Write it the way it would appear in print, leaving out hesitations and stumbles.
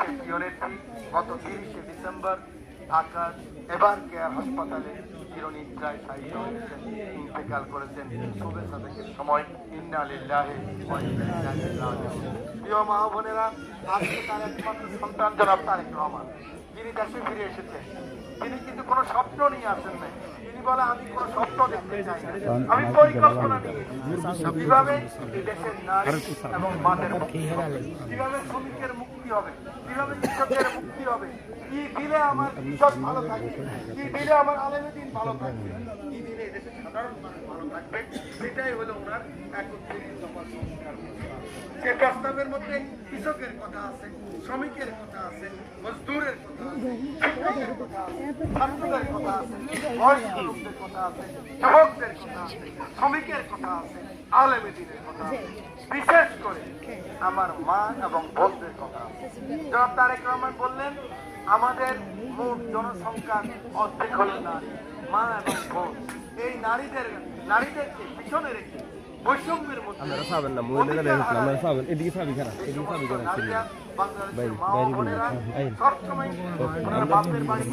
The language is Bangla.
দেশের প্রিয়নেত্রী গত 30শে ডিসেম্বর ঢাকার এবার কেয়ার হাসপাতালে চিরনিদ্রায় শায়িত হয়েছেন, ইন্তেকাল করেছেন শুভেচ্ছা থেকে সময়। ইন্না লিল্লাহি ওয়া ইন্না ইলাইহি রাজিউন। প্রিয় মা বোনেরা, আজকে তার একমাত্র সন্তান জনাব তারেক রহমান, যিনি দেশে ফিরে এসেছেন, তিনি কিন্তু কোনো স্বপ্ন নিয়ে আসেন নাই। তিনি বলে আমি কোনো স্বপ্ন দেখতে চাই না, আমি পরিকল্পনা নিয়ে কিভাবে দেশের নারী এবং মাদের মুক্তি হবে, কিভাবে শ্রমিকের মুক্তি হবে, কিভাবে কৃষকের মুক্তি হবে, কি দিলে আমার কৃষক ভালো থাকবে, কি দিলে আমার আলেমুদ্দিন ভালো থাকবে, কি দিলে দেশের সাধারণ মানুষ ভালো থাকবে, সেটাই হলো ওনার 31 দফা সংস্কার। সে প্রস্তাবের মধ্যে কৃষকের কথা আছে, শ্রমিকের কথা আছে, মজদুরের কথা আছে, শিক্ষকের কথা আছে, ছাত্রদের কথা আছে, বয়স্ক লোকদের কথা আছে, যুবকদের কথা আছে, শ্রমিকের কথা আছে, আলেমুদ্দিনের কথা আছে, বিশেষ করে আমার মা এবং বোনদের কথা আছে। জনাব তারেক রহমান বললেন আমাদের মোট জনসংখ্যার অর্ধেক হল নারী, মা এবং বোন। এই নারীদেরকে পিছনে রেখে বৈষম্যের মধ্যে বাংলাদেশের মা বোনেরা সবসময় ওনার বাপের বাড়ি